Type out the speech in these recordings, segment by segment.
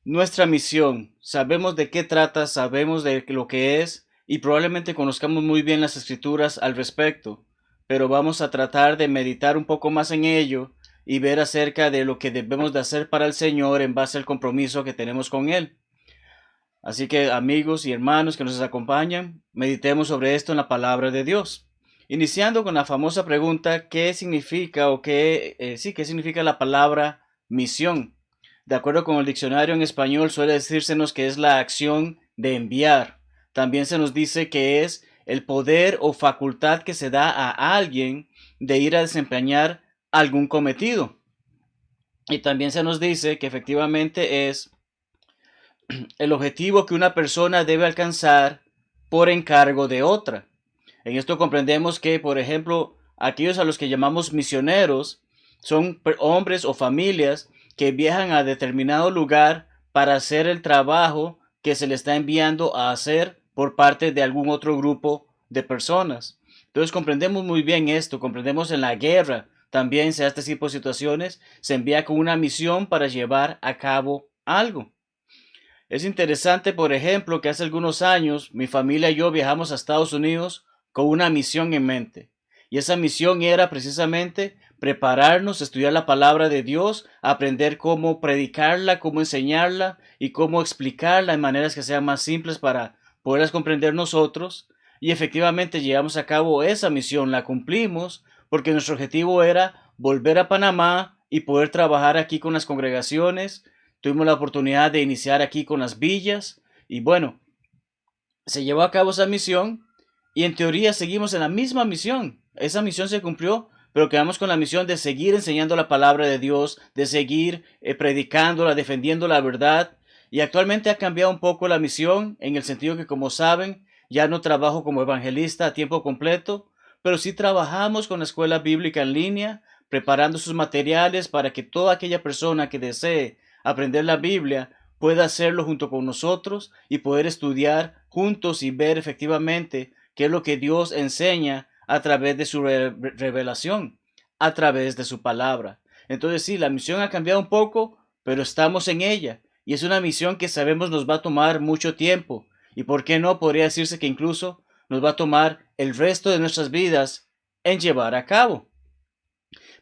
Nuestra misión, sabemos de qué trata, sabemos de lo que es y probablemente conozcamos muy bien las escrituras al respecto, pero vamos a tratar de meditar un poco más en ello y ver acerca de lo que debemos de hacer para el Señor en base al compromiso que tenemos con Él. Así que amigos y hermanos que nos acompañan, meditemos sobre esto en la palabra de Dios. Iniciando con la famosa pregunta, ¿qué significa qué significa la palabra misión? De acuerdo con el diccionario en español suele decírsenos que es la acción de enviar. También se nos dice que es el poder o facultad que se da a alguien de ir a desempeñar algún cometido. Y también se nos dice que efectivamente es el objetivo que una persona debe alcanzar por encargo de otra. En esto comprendemos que, por ejemplo, aquellos a los que llamamos misioneros son hombres o familias que viajan a determinado lugar para hacer el trabajo que se le está enviando a hacer por parte de algún otro grupo de personas. Entonces comprendemos muy bien esto, comprendemos en la guerra también se este tipo de situaciones, se envía con una misión para llevar a cabo algo. Es interesante, por ejemplo, que hace algunos años mi familia y yo viajamos a Estados Unidos con una misión en mente. Y esa misión era precisamente prepararnos, estudiar la palabra de Dios, aprender cómo predicarla, cómo enseñarla y cómo explicarla en maneras que sean más simples para poderlas comprender nosotros. Y efectivamente llevamos a cabo esa misión, la cumplimos, porque nuestro objetivo era volver a Panamá y poder trabajar aquí con las congregaciones. Tuvimos la oportunidad de iniciar aquí con las villas y bueno, se llevó a cabo esa misión y en teoría seguimos en la misma misión. Esa misión se cumplió, pero quedamos con la misión de seguir enseñando la palabra de Dios, de seguir predicándola, defendiendo la verdad. Y actualmente ha cambiado un poco la misión en el sentido que, como saben, ya no trabajo como evangelista a tiempo completo, pero sí trabajamos con la escuela bíblica en línea, preparando sus materiales para que toda aquella persona que desee aprender la Biblia pueda hacerlo junto con nosotros y poder estudiar juntos y ver efectivamente qué es lo que Dios enseña a través de su revelación, a través de su palabra. Entonces sí, la misión ha cambiado un poco, pero estamos en ella. Y es una misión que sabemos nos va a tomar mucho tiempo. Y por qué no, podría decirse que incluso nos va a tomar el resto de nuestras vidas en llevar a cabo.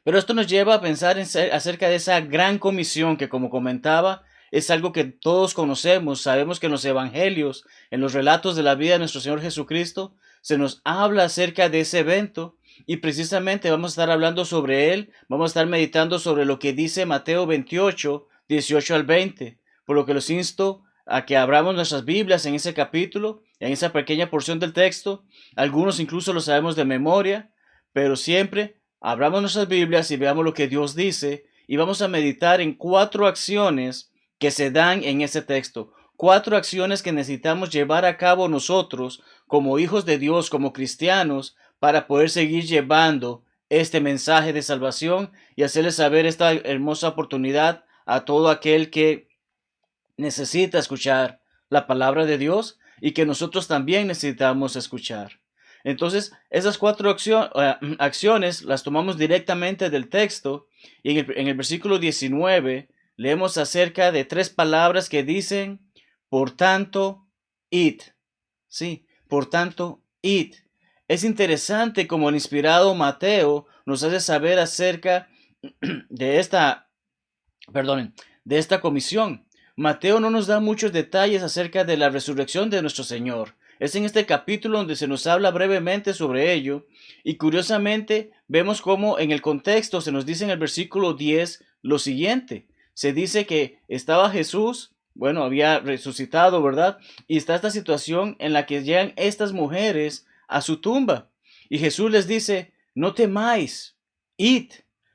Pero esto nos lleva a pensar acerca de esa gran comisión que, como comentaba, es algo que todos conocemos. Sabemos que en los evangelios, en los relatos de la vida de nuestro Señor Jesucristo, se nos habla acerca de ese evento y precisamente vamos a estar hablando sobre él. Vamos a estar meditando sobre lo que dice Mateo 28, 18 al 20. Por lo que los insto a que abramos nuestras Biblias en ese capítulo, en esa pequeña porción del texto. Algunos incluso lo sabemos de memoria, pero siempre abramos nuestras Biblias y veamos lo que Dios dice y vamos a meditar en 4 acciones que se dan en ese texto. 4 acciones que necesitamos llevar a cabo nosotros como hijos de Dios, como cristianos, para poder seguir llevando este mensaje de salvación y hacerles saber esta hermosa oportunidad a todo aquel que necesita escuchar la palabra de Dios y que nosotros también necesitamos escuchar. Entonces, esas 4 acciones las tomamos directamente del texto y en el versículo 19 leemos acerca de 3 palabras que dicen, por tanto, id. Sí, por tanto, id. Es interesante como el inspirado Mateo nos hace saber acerca de perdonen, de esta comisión. Mateo no nos da muchos detalles acerca de la resurrección de nuestro Señor. Es en este capítulo donde se nos habla brevemente sobre ello y curiosamente vemos cómo en el contexto se nos dice en el versículo 10 lo siguiente. Se dice que estaba Jesús, bueno, había resucitado, ¿verdad? Y está esta situación en la que llegan estas mujeres a su tumba. Y Jesús les dice, no temáis, id.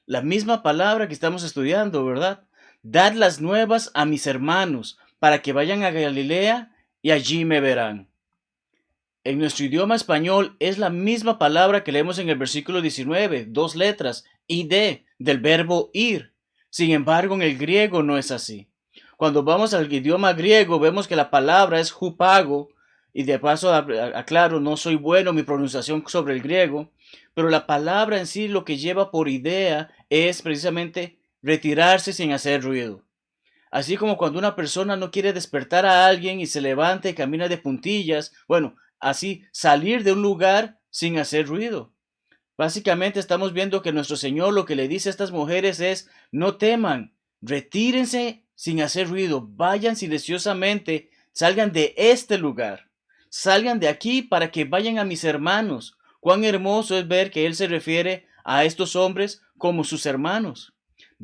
La misma palabra que estamos estudiando, ¿verdad? Dad las nuevas a mis hermanos para que vayan a Galilea y allí me verán. En nuestro idioma español es la misma palabra que leemos en el versículo 19, 2 letras, id, del verbo ir. Sin embargo, en el griego no es así. Cuando vamos al idioma griego vemos que la palabra es hupago, y de paso aclaro, no soy bueno en mi pronunciación sobre el griego, pero la palabra en sí lo que lleva por idea es precisamente retirarse sin hacer ruido. Así como cuando una persona no quiere despertar a alguien y se levanta y camina de puntillas, bueno, así salir de un lugar sin hacer ruido. Básicamente estamos viendo que nuestro Señor lo que le dice a estas mujeres es, no teman, retírense sin hacer ruido, vayan silenciosamente, salgan de este lugar, salgan de aquí para que vayan a mis hermanos. Cuán hermoso es ver que Él se refiere a estos hombres como sus hermanos.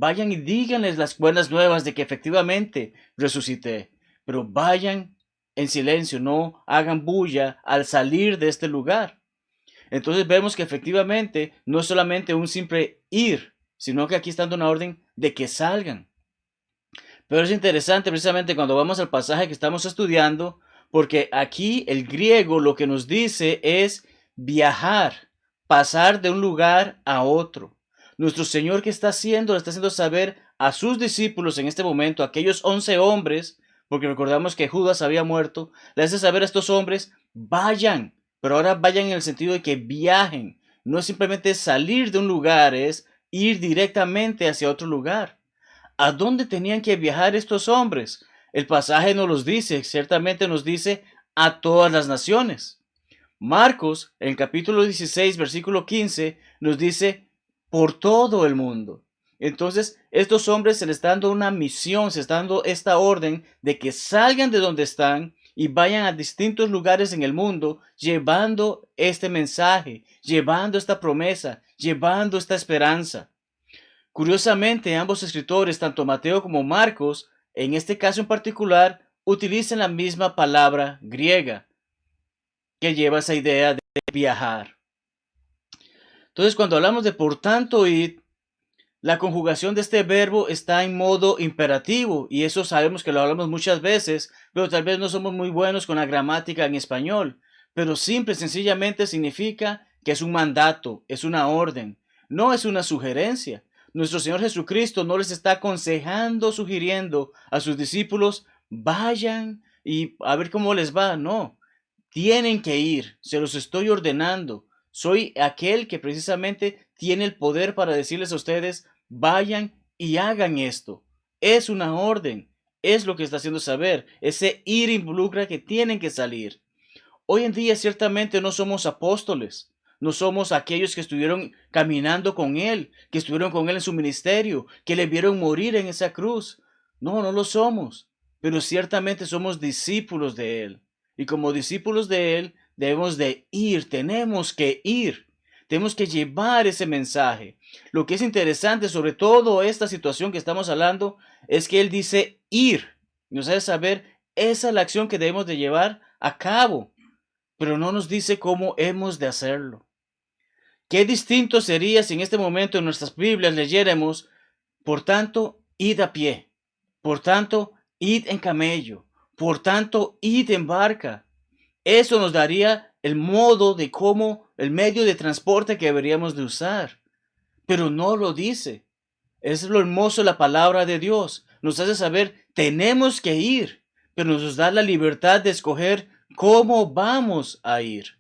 Vayan y díganles las buenas nuevas de que efectivamente resucité, pero vayan en silencio, no hagan bulla al salir de este lugar. Entonces vemos que efectivamente no es solamente un simple ir, sino que aquí está dando una orden de que salgan. Pero es interesante precisamente cuando vamos al pasaje que estamos estudiando, porque aquí el griego lo que nos dice es viajar, pasar de un lugar a otro. Nuestro Señor, ¿qué está haciendo? Le está haciendo saber a sus discípulos en este momento, aquellos 11 hombres, porque recordamos que Judas había muerto, le hace saber a estos hombres, vayan, pero ahora vayan en el sentido de que viajen. No es simplemente salir de un lugar, es ir directamente hacia otro lugar. ¿A dónde tenían que viajar estos hombres? El pasaje nos los dice, ciertamente nos dice a todas las naciones. Marcos, en el capítulo 16, versículo 15, nos dice por todo el mundo. Entonces, estos hombres se les está dando una misión, se está dando esta orden de que salgan de donde están y vayan a distintos lugares en el mundo llevando este mensaje, llevando esta promesa, llevando esta esperanza. Curiosamente, ambos escritores, tanto Mateo como Marcos, en este caso en particular, utilizan la misma palabra griega que lleva esa idea de viajar. Entonces, cuando hablamos de por tanto id, la conjugación de este verbo está en modo imperativo y eso sabemos que lo hablamos muchas veces, pero tal vez no somos muy buenos con la gramática en español. Pero simple y sencillamente significa que es un mandato, es una orden, no es una sugerencia. Nuestro Señor Jesucristo no les está aconsejando, sugiriendo a sus discípulos, vayan y a ver cómo les va. No, tienen que ir, se los estoy ordenando. Soy aquel que precisamente tiene el poder para decirles a ustedes, vayan y hagan esto. Es una orden, es lo que está haciendo saber. Ese ir involucra que tienen que salir. Hoy en día ciertamente no somos apóstoles, no somos aquellos que estuvieron caminando con Él, que estuvieron con Él en su ministerio, que le vieron morir en esa cruz. No, no lo somos, pero ciertamente somos discípulos de Él. Y como discípulos de Él debemos de ir, tenemos que llevar ese mensaje. Lo que es interesante sobre todo esta situación que estamos hablando es que Él dice ir. Nos hace saber esa es la acción que debemos de llevar a cabo, pero no nos dice cómo hemos de hacerlo. Qué distinto sería si en este momento en nuestras Biblias leyéramos, por tanto, id a pie, por tanto, id en camello, por tanto, id en barca. Eso nos daría el modo de cómo, el medio de transporte que deberíamos de usar. Pero no lo dice. Es lo hermoso de la palabra de Dios. Nos hace saber, tenemos que ir, pero nos da la libertad de escoger cómo vamos a ir.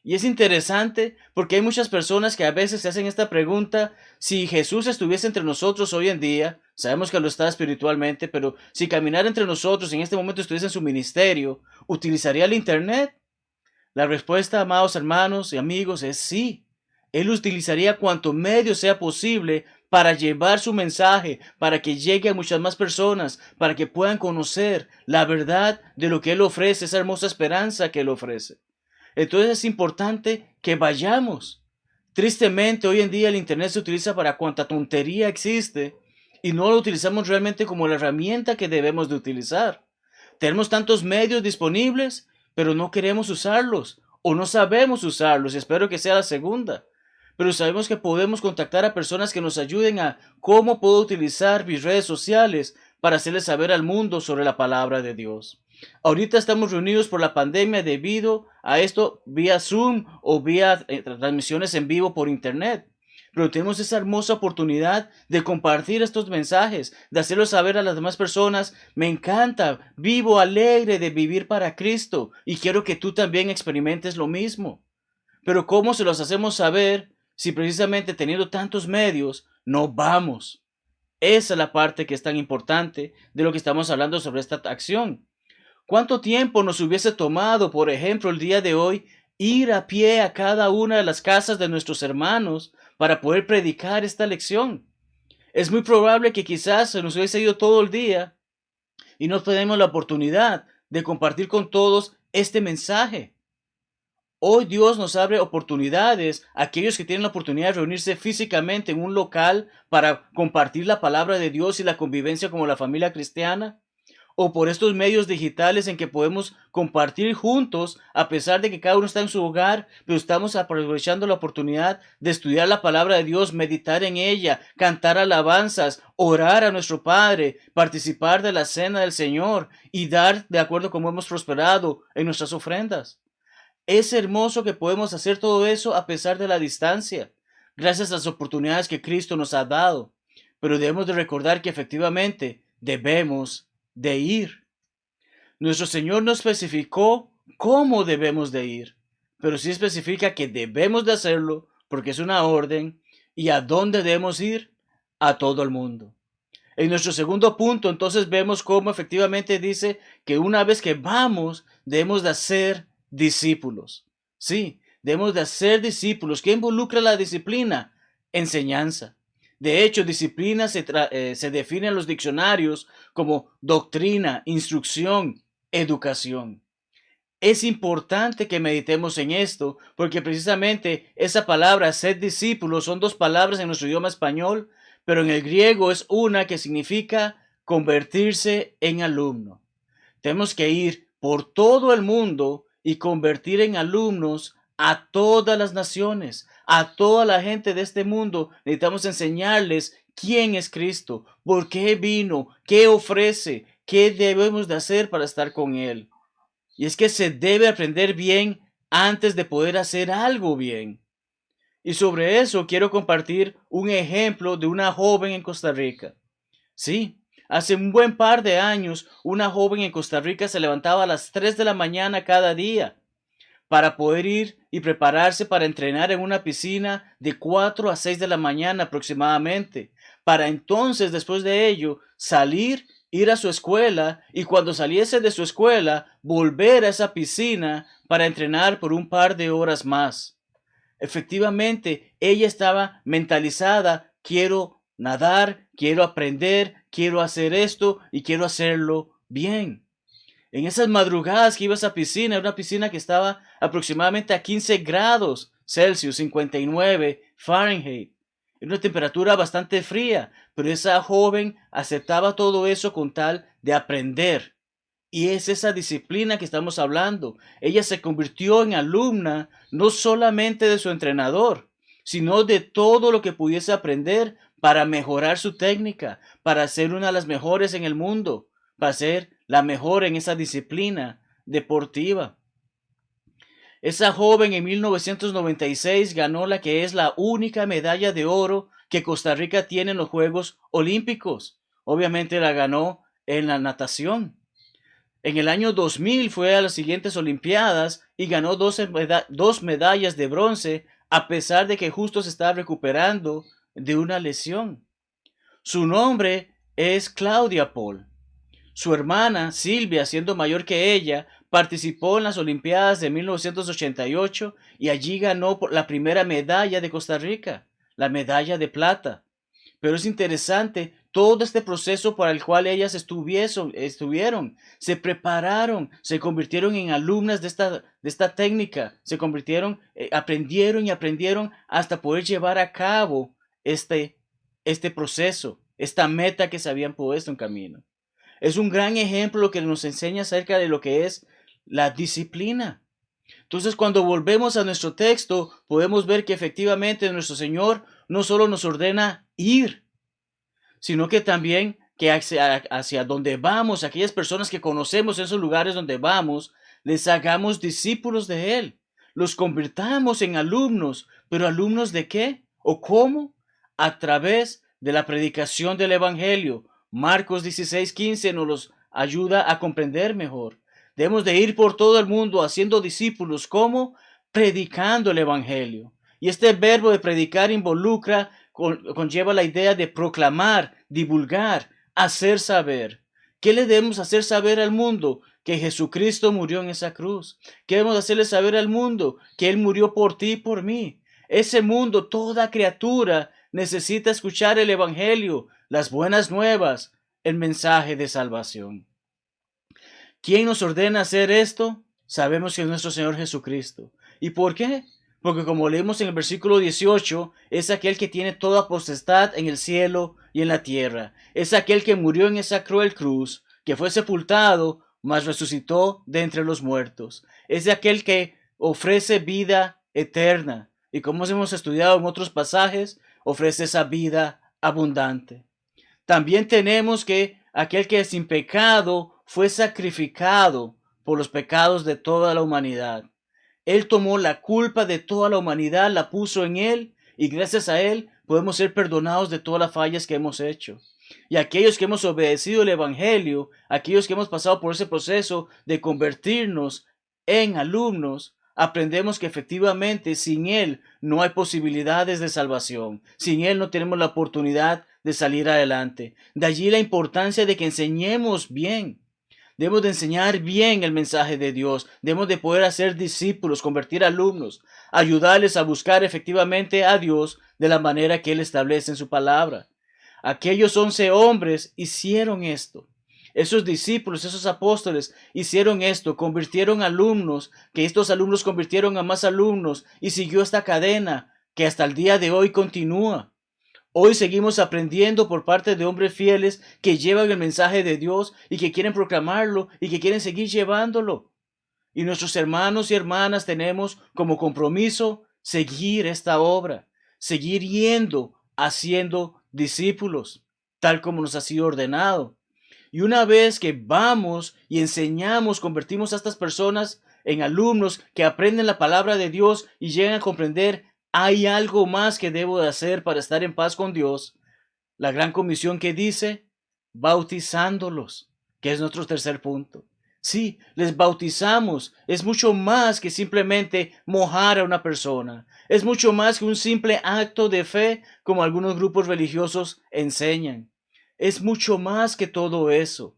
Y es interesante porque hay muchas personas que a veces se hacen esta pregunta, si Jesús estuviese entre nosotros hoy en día, sabemos que lo está espiritualmente, pero si caminara entre nosotros en este momento estuviese en su ministerio, ¿utilizaría el Internet? La respuesta, amados hermanos y amigos, es sí. Él utilizaría cuanto medio sea posible para llevar su mensaje, para que llegue a muchas más personas, para que puedan conocer la verdad de lo que Él ofrece, esa hermosa esperanza que Él ofrece. Entonces es importante que vayamos. Tristemente, hoy en día el Internet se utiliza para cuanta tontería existe y no lo utilizamos realmente como la herramienta que debemos de utilizar. Tenemos tantos medios disponibles, pero no queremos usarlos o no sabemos usarlos, y espero que sea la segunda. Pero sabemos que podemos contactar a personas que nos ayuden a cómo puedo utilizar mis redes sociales para hacerles saber al mundo sobre la palabra de Dios. Ahorita estamos reunidos por la pandemia debido a esto vía Zoom o vía transmisiones en vivo por internet. Pero tenemos esa hermosa oportunidad de compartir estos mensajes, de hacerlos saber a las demás personas. Me encanta, vivo alegre de vivir para Cristo y quiero que tú también experimentes lo mismo. Pero ¿cómo se los hacemos saber si precisamente teniendo tantos medios no vamos? Esa es la parte que es tan importante de lo que estamos hablando sobre esta acción. ¿Cuánto tiempo nos hubiese tomado, por ejemplo, el día de hoy, ir a pie a cada una de las casas de nuestros hermanos para poder predicar esta lección? Es muy probable que quizás se nos hubiese ido todo el día y no tenemos la oportunidad de compartir con todos este mensaje. Hoy Dios nos abre oportunidades a aquellos que tienen la oportunidad de reunirse físicamente en un local para compartir la palabra de Dios y la convivencia como la familia cristiana, o por estos medios digitales en que podemos compartir juntos, a pesar de que cada uno está en su hogar, pero estamos aprovechando la oportunidad de estudiar la palabra de Dios, meditar en ella, cantar alabanzas, orar a nuestro Padre, participar de la cena del Señor y dar de acuerdo a cómo hemos prosperado en nuestras ofrendas. Es hermoso que podemos hacer todo eso a pesar de la distancia, gracias a las oportunidades que Cristo nos ha dado. Pero debemos de recordar que efectivamente debemos de ir. Nuestro Señor no especificó cómo debemos de ir, pero sí especifica que debemos de hacerlo porque es una orden. ¿Y a dónde debemos ir? A todo el mundo. En nuestro segundo punto, entonces vemos cómo efectivamente dice que una vez que vamos, debemos de hacer discípulos. Sí, debemos de hacer discípulos. ¿Qué involucra la disciplina? Enseñanza. De hecho, disciplina se define en los diccionarios como doctrina, instrucción, educación. Es importante que meditemos en esto, porque precisamente esa palabra, ser discípulo, son dos palabras en nuestro idioma español, pero en el griego es una que significa convertirse en alumno. Tenemos que ir por todo el mundo y convertir en alumnos a todas las naciones, a toda la gente de este mundo. Necesitamos enseñarles quién es Cristo, por qué vino, qué ofrece, qué debemos de hacer para estar con Él. Y es que se debe aprender bien antes de poder hacer algo bien. Y sobre eso quiero compartir un ejemplo de una joven en Costa Rica. Sí, hace un buen par de años, una joven en Costa Rica se levantaba a las 3 de la mañana cada día para poder ir y prepararse para entrenar en una piscina de 4 a 6 de la mañana aproximadamente, para entonces, después de ello, salir, ir a su escuela y cuando saliese de su escuela, volver a esa piscina para entrenar por un par de horas más. Efectivamente, ella estaba mentalizada: quiero nadar, quiero aprender, quiero hacer esto y quiero hacerlo bien. En esas madrugadas que iba a esa piscina, una piscina que estaba aproximadamente a 15 grados Celsius, 59 Fahrenheit. Era una temperatura bastante fría, pero esa joven aceptaba todo eso con tal de aprender. Y es esa disciplina que estamos hablando. Ella se convirtió en alumna no solamente de su entrenador, sino de todo lo que pudiese aprender para mejorar su técnica, para ser una de las mejores en el mundo, para ser la mejor en esa disciplina deportiva. Esa joven en 1996 ganó la que es la única medalla de oro que Costa Rica tiene en los Juegos Olímpicos. Obviamente la ganó en la natación. En el año 2000 fue a las siguientes Olimpiadas y ganó dos medallas de bronce, a pesar de que justo se estaba recuperando de una lesión. Su nombre es Claudia Paul. Su hermana, Silvia, siendo mayor que ella, participó en las Olimpiadas de 1988 y allí ganó la primera medalla de Costa Rica, la medalla de plata. Pero es interesante todo este proceso por el cual ellas estuvieron, se prepararon, se convirtieron en alumnas de esta técnica, se convirtieron, aprendieron y aprendieron hasta poder llevar a cabo este proceso, esta meta que se habían puesto en camino. Es un gran ejemplo que nos enseña acerca de lo que es la disciplina. Entonces, cuando volvemos a nuestro texto, podemos ver que efectivamente nuestro Señor no solo nos ordena ir, sino que también que hacia donde vamos, aquellas personas que conocemos esos lugares donde vamos, les hagamos discípulos de Él, los convirtamos en alumnos. ¿Pero alumnos de qué? ¿O cómo? A través de la predicación del Evangelio. Marcos 16:15 nos los ayuda a comprender mejor. Debemos de ir por todo el mundo haciendo discípulos. ¿Cómo? Predicando el Evangelio. Y este verbo de predicar involucra conlleva la idea de proclamar, divulgar, hacer saber. ¿Qué le debemos hacer saber al mundo? Que Jesucristo murió en esa cruz. ¿Qué debemos hacerle saber al mundo? Que Él murió por ti y por mí. Ese mundo, toda criatura, necesita escuchar el Evangelio, las buenas nuevas, el mensaje de salvación. ¿Quién nos ordena hacer esto? Sabemos que es nuestro Señor Jesucristo. ¿Y por qué? Porque como leemos en el versículo 18, es aquel que tiene toda potestad en el cielo y en la tierra. Es aquel que murió en esa cruel cruz, que fue sepultado, mas resucitó de entre los muertos. Es aquel que ofrece vida eterna. Y como hemos estudiado en otros pasajes, ofrece esa vida abundante. También tenemos que aquel que sin pecado fue sacrificado por los pecados de toda la humanidad. Él tomó la culpa de toda la humanidad, la puso en Él, y gracias a Él podemos ser perdonados de todas las fallas que hemos hecho. Y aquellos que hemos obedecido el Evangelio, aquellos que hemos pasado por ese proceso de convertirnos en alumnos, aprendemos que efectivamente sin Él no hay posibilidades de salvación. Sin Él no tenemos la oportunidad de salir adelante. De allí la importancia de que enseñemos bien. Debemos de enseñar bien el mensaje de Dios. Debemos de poder hacer discípulos, convertir alumnos, ayudarles a buscar efectivamente a Dios de la manera que Él establece en su palabra. Aquellos 11 hombres hicieron esto. Esos discípulos, esos apóstoles hicieron esto, convirtieron alumnos, que estos alumnos convirtieron a más alumnos y siguió esta cadena que hasta el día de hoy continúa. Hoy seguimos aprendiendo por parte de hombres fieles que llevan el mensaje de Dios y que quieren proclamarlo y que quieren seguir llevándolo. Y nuestros hermanos y hermanas tenemos como compromiso seguir esta obra, seguir yendo, haciendo discípulos, tal como nos ha sido ordenado. Y una vez que vamos y enseñamos, convertimos a estas personas en alumnos que aprenden la palabra de Dios y llegan a comprender, hay algo más que debo de hacer para estar en paz con Dios. La gran comisión que dice, bautizándolos, que es nuestro tercer punto. Sí, les bautizamos. Es mucho más que simplemente mojar a una persona. Es mucho más que un simple acto de fe, como algunos grupos religiosos enseñan. Es mucho más que todo eso.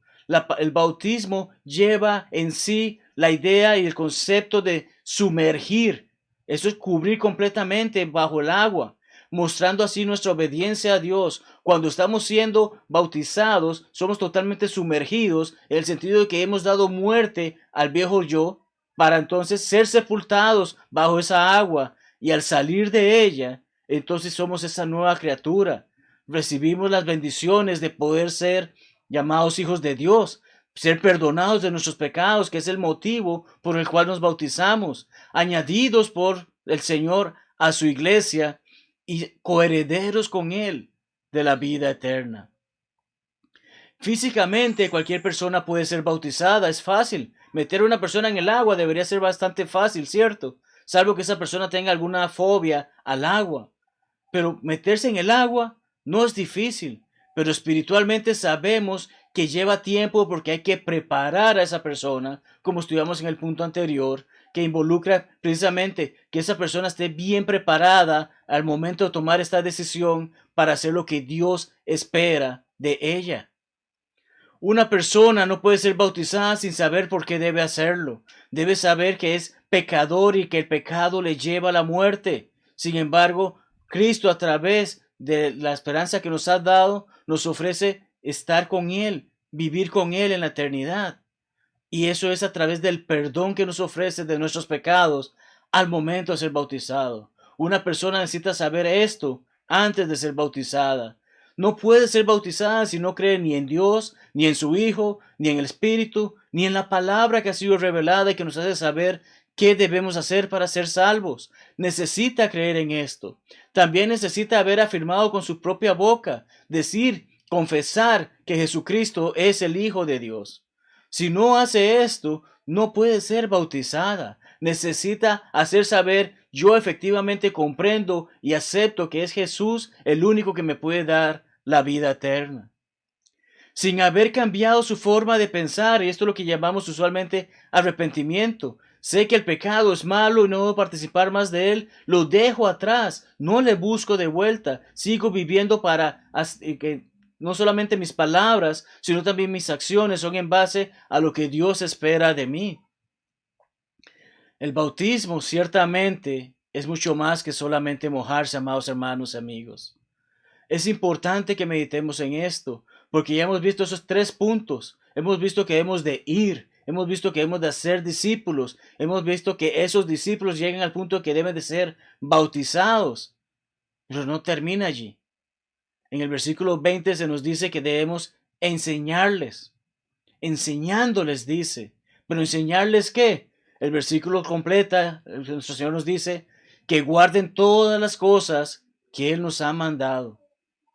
El bautismo lleva en sí la idea y el concepto de sumergir. Eso es cubrir completamente bajo el agua, mostrando así nuestra obediencia a Dios. Cuando estamos siendo bautizados, somos totalmente sumergidos en el sentido de que hemos dado muerte al viejo yo para entonces ser sepultados bajo esa agua, y al salir de ella, entonces somos esa nueva criatura. Recibimos las bendiciones de poder ser llamados hijos de Dios, ser perdonados de nuestros pecados, que es el motivo por el cual nos bautizamos, añadidos por el Señor a su iglesia y coherederos con Él de la vida eterna. Físicamente cualquier persona puede ser bautizada, es fácil. Meter a una persona en el agua debería ser bastante fácil, ¿cierto? Salvo que esa persona tenga alguna fobia al agua. Pero meterse en el agua no es difícil, pero espiritualmente sabemos que lleva tiempo porque hay que preparar a esa persona, como estudiamos en el punto anterior, que involucra precisamente que esa persona esté bien preparada al momento de tomar esta decisión para hacer lo que Dios espera de ella. Una persona no puede ser bautizada sin saber por qué debe hacerlo. Debe saber que es pecador y que el pecado le lleva a la muerte. Sin embargo, Cristo, a través de la esperanza que nos ha dado, nos ofrece estar con Él, vivir con Él en la eternidad. Y eso es a través del perdón que nos ofrece de nuestros pecados al momento de ser bautizado. Una persona necesita saber esto antes de ser bautizada. No puede ser bautizada si no cree ni en Dios, ni en su Hijo, ni en el Espíritu, ni en la palabra que ha sido revelada y que nos hace saber qué debemos hacer para ser salvos. Necesita creer en esto. También necesita haber afirmado con su propia boca, decir, confesar que Jesucristo es el Hijo de Dios. Si no hace esto, no puede ser bautizada. Necesita hacer saber, yo efectivamente comprendo y acepto que es Jesús el único que me puede dar la vida eterna. Sin haber cambiado su forma de pensar, y esto es lo que llamamos usualmente arrepentimiento, Sé que el pecado es malo y no debo participar más de él. Lo dejo atrás. No le busco de vuelta. Sigo viviendo para que no solamente mis palabras, sino también mis acciones son en base a lo que Dios espera de mí. El bautismo ciertamente es mucho más que solamente mojarse, amados hermanos y amigos. Es importante que meditemos en esto, porque ya hemos visto esos 3 puntos. Hemos visto que hemos de ir, hemos visto que hemos de hacer discípulos, hemos visto que esos discípulos llegan al punto que deben de ser bautizados. Pero no termina allí. En el versículo 20 se nos dice que debemos enseñarles. Enseñándoles dice. Pero enseñarles qué? El versículo completa, nuestro Señor nos dice que guarden todas las cosas que Él nos ha mandado.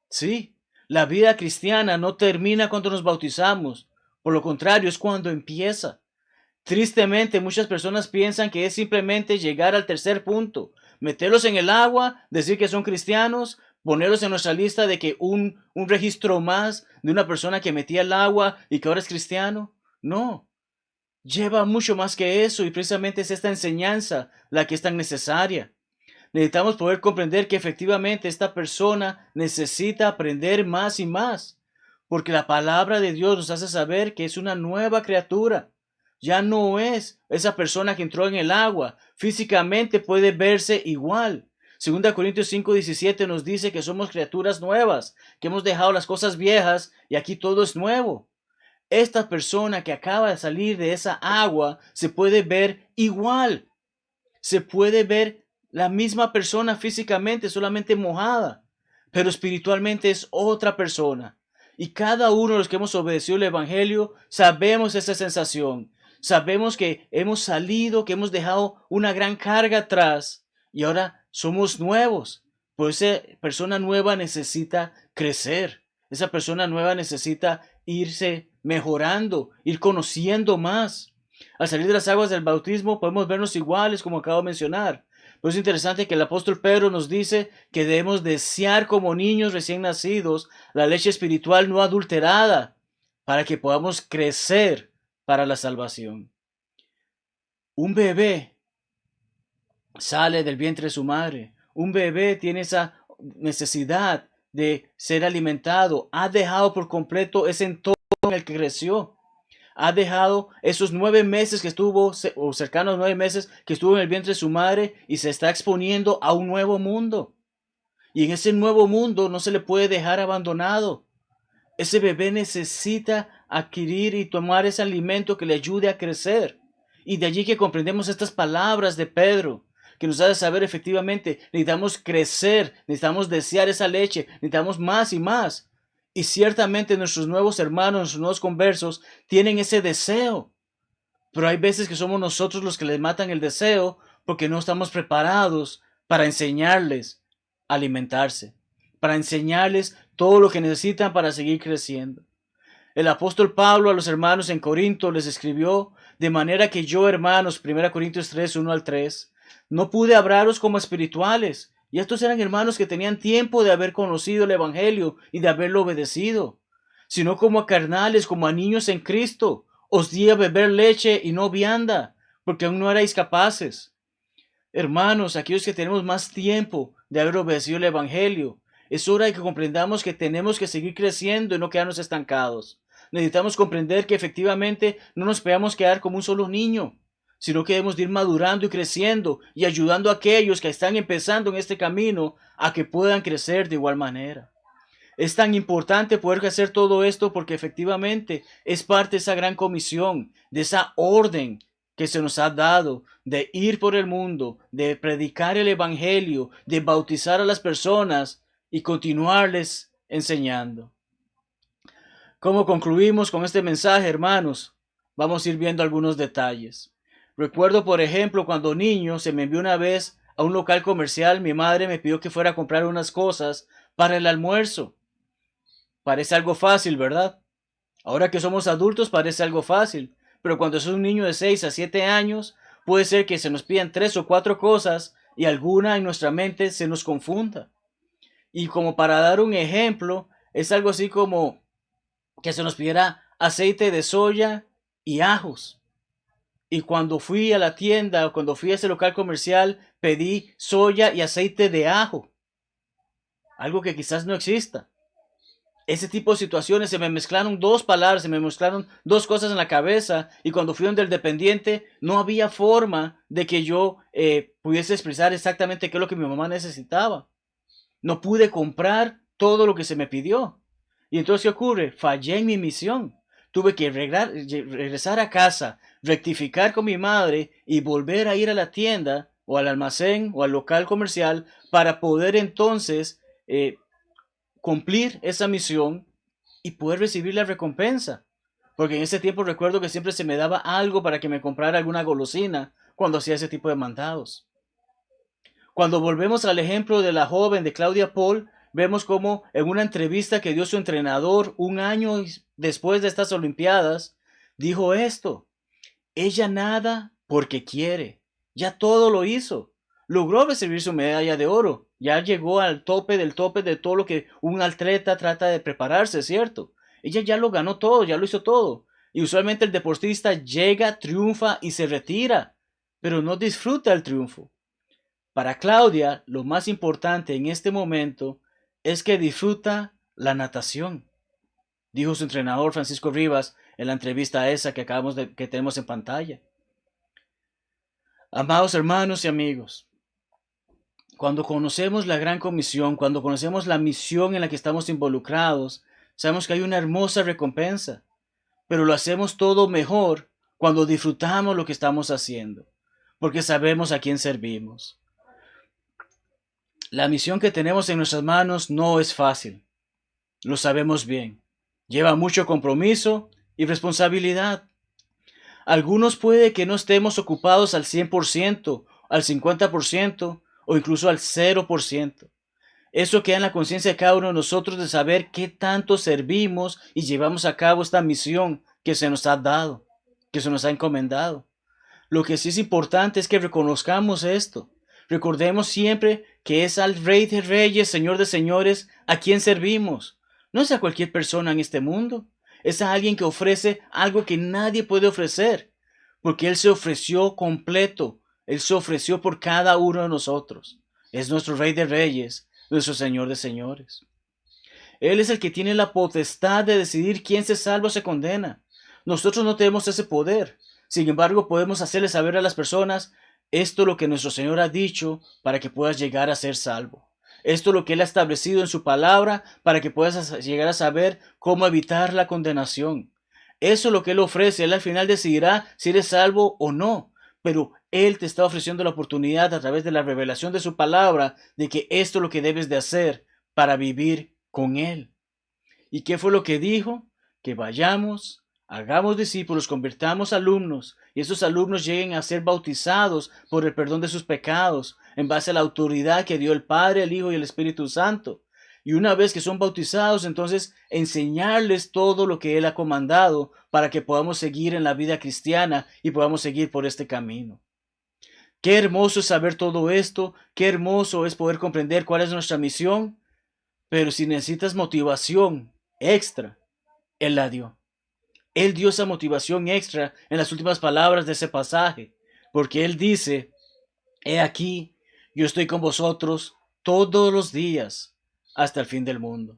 Sí, la vida cristiana no termina cuando nos bautizamos. Por lo contrario, es cuando empieza. Tristemente, muchas personas piensan que es simplemente llegar al tercer punto, meterlos en el agua, decir que son cristianos, ponerlos en nuestra lista de que un registro más de una persona que metía el agua y que ahora es cristiano. No, lleva mucho más que eso y precisamente es esta enseñanza la que es tan necesaria. Necesitamos poder comprender que efectivamente esta persona necesita aprender más y más, porque la palabra de Dios nos hace saber que es una nueva criatura. Ya no es esa persona que entró en el agua. Físicamente puede verse igual. 2 Corintios 5:17 nos dice que somos criaturas nuevas, que hemos dejado las cosas viejas y aquí todo es nuevo. Esta persona que acaba de salir de esa agua se puede ver igual. Se puede ver la misma persona físicamente, solamente mojada, pero espiritualmente es otra persona. Y cada uno de los que hemos obedecido el Evangelio sabemos esa sensación. Sabemos que hemos salido, que hemos dejado una gran carga atrás y ahora somos nuevos. Pues esa persona nueva necesita crecer. Esa persona nueva necesita irse mejorando, ir conociendo más. Al salir de las aguas del bautismo podemos vernos iguales como acabo de mencionar. Pero es interesante que el apóstol Pedro nos dice que debemos desear como niños recién nacidos la leche espiritual no adulterada para que podamos crecer para la salvación. Un bebé sale del vientre de su madre. Un bebé tiene esa necesidad de ser alimentado. Ha dejado por completo ese entorno en el que creció. Ha dejado esos 9 meses que estuvo, o cercanos a 9 meses que estuvo en el vientre de su madre y se está exponiendo a un nuevo mundo. Y en ese nuevo mundo no se le puede dejar abandonado. Ese bebé necesita adquirir y tomar ese alimento que le ayude a crecer. Y de allí que comprendemos estas palabras de Pedro, que nos hace saber efectivamente, necesitamos crecer, necesitamos desear esa leche, necesitamos más y más. Y ciertamente nuestros nuevos hermanos, nuestros nuevos conversos, tienen ese deseo. Pero hay veces que somos nosotros los que les matan el deseo porque no estamos preparados para enseñarles a alimentarse, para enseñarles todo lo que necesitan para seguir creciendo. El apóstol Pablo a los hermanos en Corinto les escribió: de manera que yo, hermanos, 1 Corintios 3, 1 al 3, no pude hablaros como espirituales. Y estos eran hermanos que tenían tiempo de haber conocido el Evangelio y de haberlo obedecido, sino como a carnales, como a niños en Cristo. Os di a beber leche y no vianda, porque aún no erais capaces. Hermanos, aquellos que tenemos más tiempo de haber obedecido el Evangelio, es hora de que comprendamos que tenemos que seguir creciendo y no quedarnos estancados. Necesitamos comprender que efectivamente no nos podemos quedar como un solo niño, sino que debemos de ir madurando y creciendo y ayudando a aquellos que están empezando en este camino a que puedan crecer de igual manera. Es tan importante poder hacer todo esto porque efectivamente es parte de esa gran comisión, de esa orden que se nos ha dado de ir por el mundo, de predicar el evangelio, de bautizar a las personas y continuarles enseñando. ¿Cómo concluimos con este mensaje, hermanos? Vamos a ir viendo algunos detalles. Recuerdo, por ejemplo, cuando niño se me envió una vez a un local comercial, mi madre me pidió que fuera a comprar unas cosas para el almuerzo. Parece algo fácil, ¿verdad? Ahora que somos adultos parece algo fácil, pero cuando sos un niño de 6 a 7 años, puede ser que se nos pidan 3 o 4 cosas y alguna en nuestra mente se nos confunda. Y como para dar un ejemplo, es algo así como que se nos pidiera aceite de soya y ajos. Y cuando fui a la tienda, o cuando fui a ese local comercial, pedí soya y aceite de ajo. Algo que quizás no exista. Ese tipo de situaciones se me mezclaron dos palabras, se me mezclaron dos cosas en la cabeza. Y cuando fui donde el dependiente, no había forma de que yo pudiese expresar exactamente qué es lo que mi mamá necesitaba. No pude comprar todo lo que se me pidió. Y entonces, ¿qué ocurre? Fallé en mi misión. Tuve que regresar a casa, rectificar con mi madre y volver a ir a la tienda o al almacén o al local comercial para poder entonces cumplir esa misión y poder recibir la recompensa. Porque en ese tiempo recuerdo que siempre se me daba algo para que me comprara alguna golosina cuando hacía ese tipo de mandados. Cuando volvemos al ejemplo de la joven de Claudia Paul, vemos como en una entrevista que dio su entrenador un año después de estas Olimpiadas, dijo esto: ella nada porque quiere, ya todo lo hizo, logró recibir su medalla de oro, ya llegó al tope de todo lo que un atleta trata de prepararse, ¿cierto? Ella ya lo ganó todo, ya lo hizo todo. Y usualmente el deportista llega, triunfa y se retira, pero no disfruta el triunfo. Para Claudia, lo más importante en este momento es que disfruta la natación, dijo su entrenador Francisco Rivas en la entrevista esa que tenemos en pantalla. Amados hermanos y amigos, cuando conocemos la gran comisión, cuando conocemos la misión en la que estamos involucrados, sabemos que hay una hermosa recompensa, pero lo hacemos todo mejor cuando disfrutamos lo que estamos haciendo, porque sabemos a quién servimos. La misión que tenemos en nuestras manos no es fácil, lo sabemos bien. Lleva mucho compromiso y responsabilidad. Algunos puede que no estemos ocupados al 100%, al 50% o incluso al 0%. Eso queda en la conciencia de cada uno de nosotros de saber qué tanto servimos y llevamos a cabo esta misión que se nos ha dado, que se nos ha encomendado. Lo que sí es importante es que reconozcamos esto. Recordemos siempre que es al Rey de Reyes, Señor de Señores, a quien servimos. No es a cualquier persona en este mundo. Es a alguien que ofrece algo que nadie puede ofrecer, porque Él se ofreció completo. Él se ofreció por cada uno de nosotros. Es nuestro Rey de Reyes, nuestro Señor de Señores. Él es el que tiene la potestad de decidir quién se salva o se condena. Nosotros no tenemos ese poder. Sin embargo, podemos hacerle saber a las personas: esto es lo que nuestro Señor ha dicho para que puedas llegar a ser salvo. Esto es lo que Él ha establecido en su palabra para que puedas llegar a saber cómo evitar la condenación. Eso es lo que Él ofrece. Él al final decidirá si eres salvo o no. Pero Él te está ofreciendo la oportunidad a través de la revelación de su palabra de que esto es lo que debes de hacer para vivir con Él. ¿Y qué fue lo que dijo? Que vayamos, hagamos discípulos, convirtamos alumnos, y esos alumnos lleguen a ser bautizados por el perdón de sus pecados, en base a la autoridad que dio el Padre, el Hijo y el Espíritu Santo. Y una vez que son bautizados, entonces enseñarles todo lo que Él ha comandado para que podamos seguir en la vida cristiana y podamos seguir por este camino. Qué hermoso es saber todo esto, qué hermoso es poder comprender cuál es nuestra misión, pero si necesitas motivación extra, Él la dio. Él dio esa motivación extra en las últimas palabras de ese pasaje, porque Él dice: he aquí, yo estoy con vosotros todos los días hasta el fin del mundo.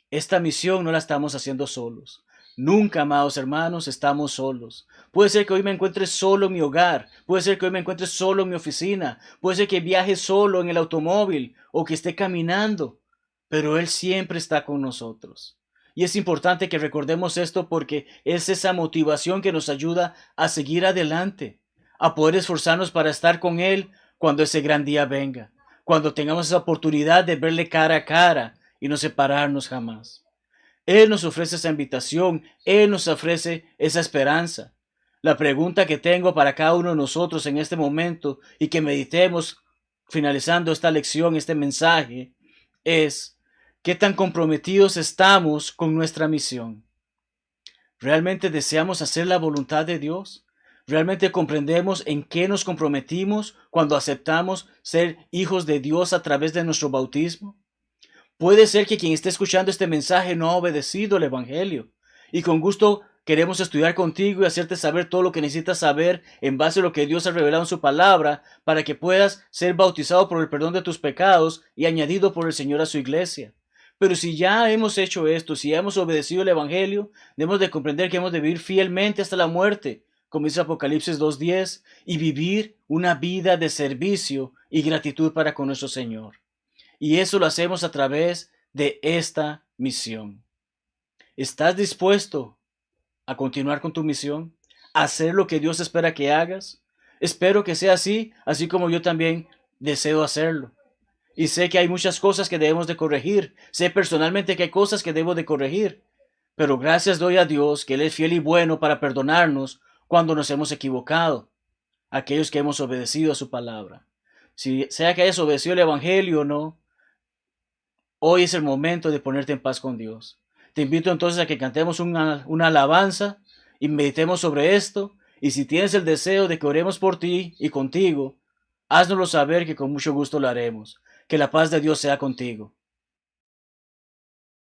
Esta misión no la estamos haciendo solos. Nunca, amados hermanos, estamos solos. Puede ser que hoy me encuentre solo en mi hogar, puede ser que hoy me encuentre solo en mi oficina, puede ser que viaje solo en el automóvil o que esté caminando, pero Él siempre está con nosotros. Y es importante que recordemos esto porque es esa motivación que nos ayuda a seguir adelante, a poder esforzarnos para estar con Él cuando ese gran día venga, cuando tengamos esa oportunidad de verle cara a cara y no separarnos jamás. Él nos ofrece esa invitación, Él nos ofrece esa esperanza. La pregunta que tengo para cada uno de nosotros en este momento y que meditemos finalizando esta lección, este mensaje, es: ¿qué tan comprometidos estamos con nuestra misión? ¿Realmente deseamos hacer la voluntad de Dios? ¿Realmente comprendemos en qué nos comprometimos cuando aceptamos ser hijos de Dios a través de nuestro bautismo? Puede ser que quien esté escuchando este mensaje no ha obedecido el Evangelio y con gusto Queremos estudiar contigo y hacerte saber todo lo que necesitas saber en base a lo que Dios ha revelado en su palabra para que puedas ser bautizado por el perdón de tus pecados y añadido por el Señor a su iglesia. Pero si ya hemos hecho esto, si ya hemos obedecido el Evangelio, debemos de comprender que hemos de vivir fielmente hasta la muerte, como dice Apocalipsis 2:10, y vivir una vida de servicio y gratitud para con nuestro Señor. Y eso lo hacemos a través de esta misión. ¿Estás dispuesto a continuar con tu misión? ¿A hacer lo que Dios espera que hagas? Espero que sea así, así como yo también deseo hacerlo. Y sé que hay muchas cosas que debemos de corregir. Sé personalmente que hay cosas que debo de corregir. Pero gracias doy a Dios que Él es fiel y bueno para perdonarnos cuando nos hemos equivocado. Aquellos que hemos obedecido a su palabra. Si sea que hayas obedecido el Evangelio o no, hoy es el momento de ponerte en paz con Dios. Te invito entonces a que cantemos una alabanza y meditemos sobre esto. Y si tienes el deseo de que oremos por ti y contigo, háznoslo saber que con mucho gusto lo haremos. Que la paz de Dios sea contigo.